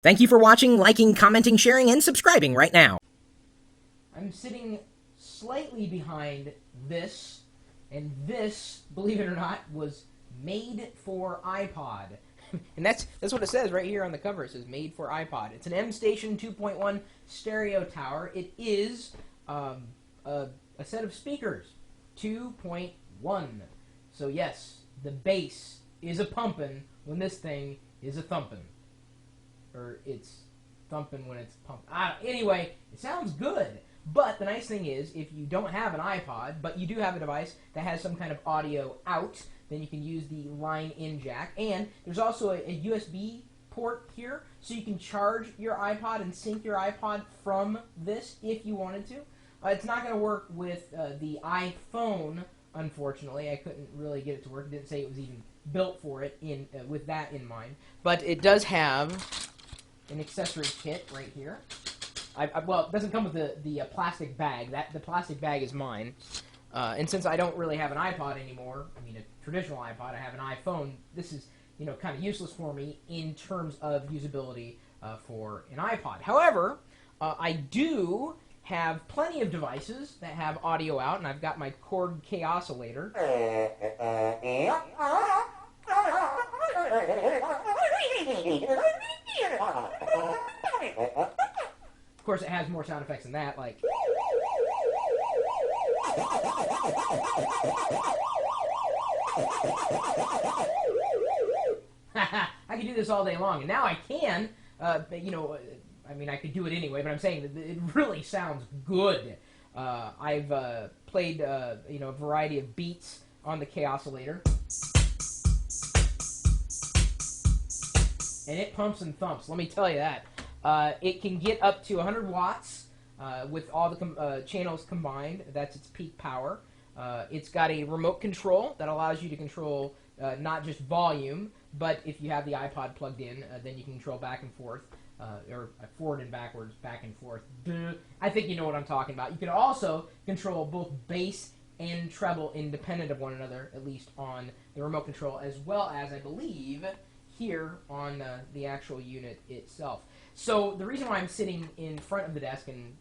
Thank you for watching, liking, commenting, sharing, and subscribing right now. I'm sitting slightly behind this, and this, believe it or not, was made for iPod. And that's what it says right here on the cover. It says made for iPod. It's an M Station 2.1 stereo tower. It is a set of speakers, 2.1. So yes, the bass is a pumpin' when this thing is a thumpin'. Or it's thumping when it's pumped. Anyway, it sounds good. But the nice thing is, if you don't have an iPod, but you do have a device that has some kind of audio out, then you can use the line-in jack. And there's also a USB port here, so you can charge your iPod and sync your iPod from this if you wanted to. It's not going to work with the iPhone, unfortunately. I couldn't really get it to work. It didn't say it was even built for it with that in mind. But it does have an accessory kit right here. Well, it doesn't come with the plastic bag. The plastic bag is mine. And since I don't really have an iPod anymore, I mean a traditional iPod, I have an iPhone, this is kind of useless for me in terms of usability for an iPod. However, I do have plenty of devices that have audio out, and I've got my Korg K-oscillator. Of course, it has more sound effects than that, like... I could do this all day long, and now I can, I mean, I could do it anyway, but I'm saying that it really sounds good. I've played, a variety of beats on the K-oscillator. And it pumps and thumps, let me tell you that. It can get up to 100 watts with all the channels combined. That's its peak power. It's got a remote control that allows you to control not just volume, but if you have the iPod plugged in, then you can control back and forth, or forward and backwards, back and forth. Duh. I think you know what I'm talking about. You can also control both bass and treble independent of one another, at least on the remote control, as well as, I believe, here on the actual unit itself. So the reason why I'm sitting in front of the desk and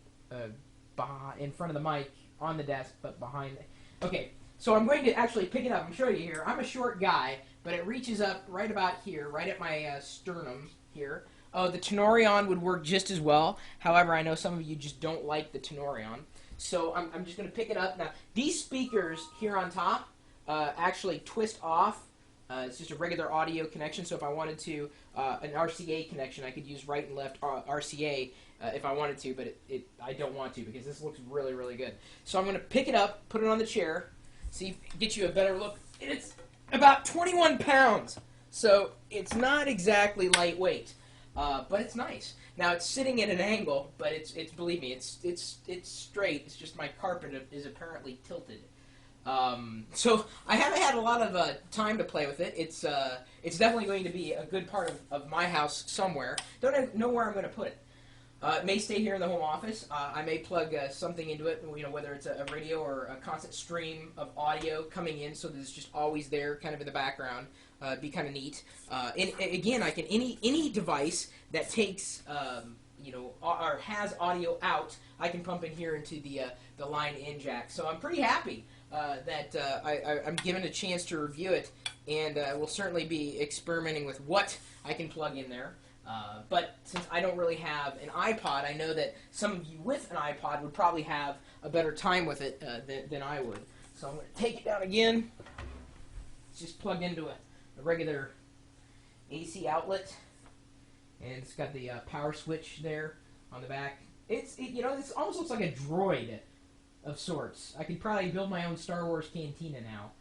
in front of the mic on the desk, but behind... Okay, so I'm going to actually pick it up and show you here. I'm a short guy, but it reaches up right about here, right at my sternum here. The Tenorion would work just as well. However, I know some of you just don't like the Tenorion. So I'm just going to pick it up. Now, these speakers here on top actually twist off. It's just a regular audio connection, so if I wanted to, an RCA connection, I could use right and left RCA if I wanted to, but I don't want to because this looks really, really good. So I'm going to pick it up, put it on the chair, see, get you a better look. It's about 21 pounds, so it's not exactly lightweight, but it's nice. Now, it's sitting at an angle, but it's believe me, it's straight. It's just my carpet is apparently tilted. So I haven't had a lot of time to play with it. It's definitely going to be a good part of my house somewhere. Don't know where I'm going to put it. It may stay here in the home office. I may plug something into it, whether it's a radio or a constant stream of audio coming in, so that it's just always there, kind of in the background. It'd be kind of neat. And again, I can any device that takes or has audio out, I can pump in here into the line-in jack. So I'm pretty happy that I'm given a chance to review it, and we'll certainly be experimenting with what I can plug in there. But since I don't really have an iPod, I know that some of you with an iPod would probably have a better time with it than I would. So I'm going to take it down again. It's just plugged into a regular AC outlet, and it's got the power switch there on the back. It almost looks like a droid of sorts. I could probably build my own Star Wars cantina now.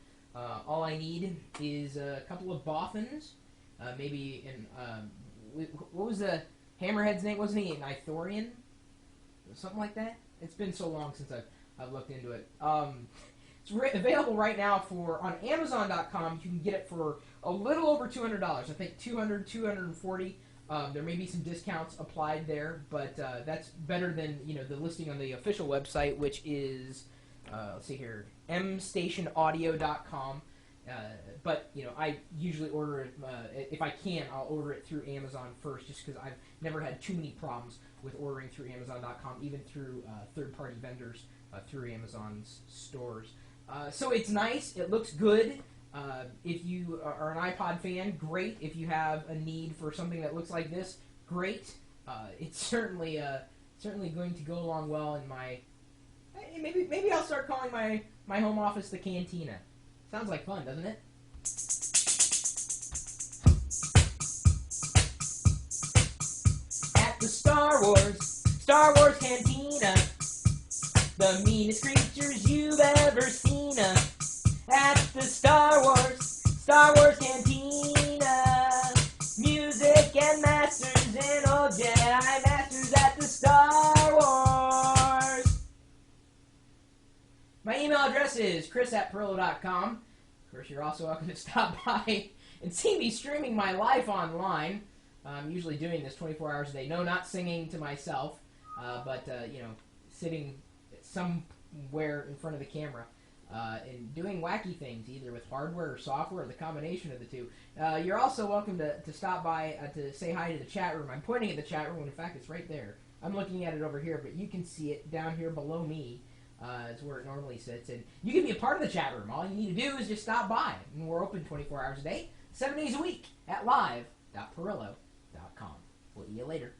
All I need is a couple of boffins, maybe what was the Hammerhead's name? Wasn't he an Ithorian? Something like that? It's been so long since I've looked into it. It's available right now on Amazon.com. You can get it for a little over $200. I think $200, $240. There may be some discounts applied there, but that's better than the listing on the official website, which is let's see here, mstationaudio.com. But I usually order it. If I can, I'll order it through Amazon first, just because I've never had too many problems with ordering through Amazon.com, even through third-party vendors through Amazon's stores. So it's nice. It looks good. If you are an iPod fan, great. If you have a need for something that looks like this, great. It's certainly going to go along well in my. Maybe I'll start calling my home office the Cantina. Sounds like fun, doesn't it? At the Star Wars Cantina, the meanest creatures you've ever seen. At the Star Wars Cantina, music and masters and old Jedi masters at the Star Wars. My email address is chris@pirillo.com. Of course, you're also welcome to stop by and see me streaming my life online. I'm usually doing this 24 hours a day. No, not singing to myself, but sitting somewhere in front of the camera and doing wacky things, either with hardware or software, or the combination of the two. You're also welcome to stop by to say hi to the chat room. I'm pointing at the chat room, and in fact, it's right there. I'm looking at it over here, but you can see it down here below me. It's where it normally sits, and you can be a part of the chat room. All you need to do is just stop by, and we're open 24 hours a day, 7 days a week at live.pirillo.com. We'll see you later.